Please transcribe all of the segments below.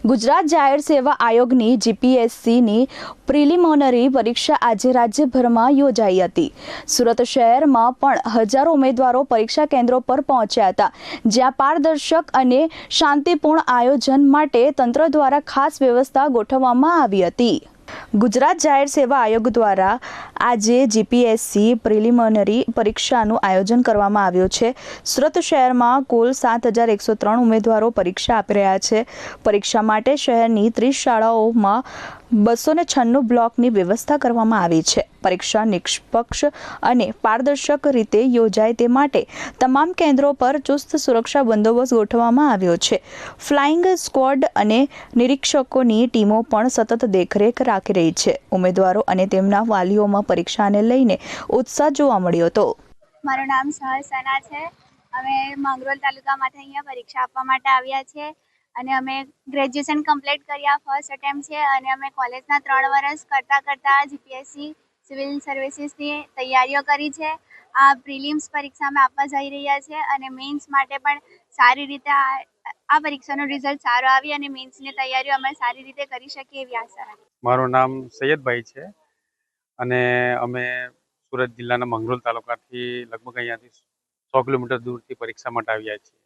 ગુજરાત જાહેર સેવા આયોગની જીપીએસસીની પ્રિલિમિનરી પરીક્ષા આજે રાજ્યભરમાં યોજાઈ હતી। સુરત શહેરમાં પણ હજારો ઉમેદવારો પરીક્ષા કેન્દ્રો પર પહોંચ્યા હતા, જ્યાં પારદર્શક અને શાંતિપૂર્ણ આયોજન માટે તંત્ર દ્વારા ખાસ વ્યવસ્થા ગોઠવવામાં આવી હતી। ગુજરાત જાહેર સેવા આયોગ દ્વારા આજે જીપીએસસી પ્રિલિમિનરી પરીક્ષાનું આયોજન કરવામાં આવ્યું છે। સુરત શહેરમાં કુલ 7,103 ઉમેદવારો પરીક્ષા આપી રહ્યા છે। પરીક્ષા માટે શહેરની 30 શાળાઓમાં 296 બ્લોકની વ્યવસ્થા કરવામાં આવી છે। પરીક્ષા નિષ્પક્ષ અને પારદર્શક રીતે યોજાય તે માટે તમામ કેન્દ્રો પર ચુસ્ત સુરક્ષા બંદોબસ્ત ગોઠવવામાં આવ્યો છે। ફ્લાઇંગ સ્ક્વોડ અને નિરીક્ષકોની ટીમો પણ સતત દેખરેખ રાખી રહી છે। ઉમેદવારો અને તેમના વાલીઓમાં પરીક્ષાને લઈને ઉત્સાહ જોવા મળ્યો હતો। મારું નામ સહસના છે। અમે માંગરોળ તાલુકામાંથી અહીંયા પરીક્ષા આપવા માટે આવ્યા છે અને અમે ગ્રેજ્યુએશન કમ્પ્લીટ કર્યા, ફર્સ્ટ અટેમ્પ્ટ છે અને અમે કોલેજના 3 વર્ષ કરતાં જીપીએસસી સિવિલ સર્વિસીસની તૈયારીઓ કરી છે। આ પ્રિલિમ્સ પરીક્ષા અમે આપવા જઈ રહ્યા છે અને મેઇન્સ માટે પણ સારી રીતે આ પરીક્ષાનું રિઝલ્ટ સારું આવી અને મેઇન્સની તૈયારીઓ અમે સારી રીતે કરી શકીએ એવી આશા રાખીએ। મારું નામ સૈયદભાઈ છે અને અમે સુરત જિલ્લાના માંગરોળ તાલુકાથી લગભગ અહીંયાથી 100 કિલોમીટર દૂરથી પરીક્ષા માટે આવ્યા છીએ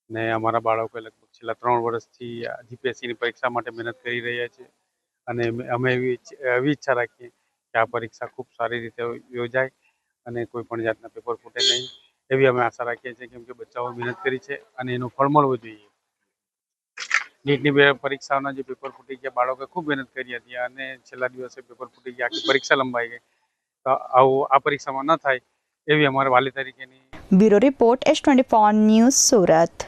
ને અમારા બાળકો લગભગ છેલ્લા 3 વર્ષથી જીપીએસસીની પરીક્ષા માટે મહેનત કરી રહ્યા છે અને અમે એવી ઈચ્છા રાખીએ કે આ પરીક્ષા ખૂબ સારી રીતે યોજાય અને કોઈ પણ જાતના પેપર ફૂટે નહીં એવી અમે આશા રાખીએ છીએ, કેમ કે બચ્ચાઓ મહેનત કરી છે અને એનું ફળ મળવું જોઈએ। નીટની પરીક્ષાઓના જે પેપર ફૂટી ગયા, બાળકોએ ખૂબ મહેનત કરી હતી અને છેલ્લા દિવસે પેપર ફૂટી ગયા, આખી પરીક્ષા લંબાઈ ગઈ। તો આવું આ પરીક્ષામાં ન થાય એવી અમારે વાલી તરીકેની। Bureau report S24 news Surat.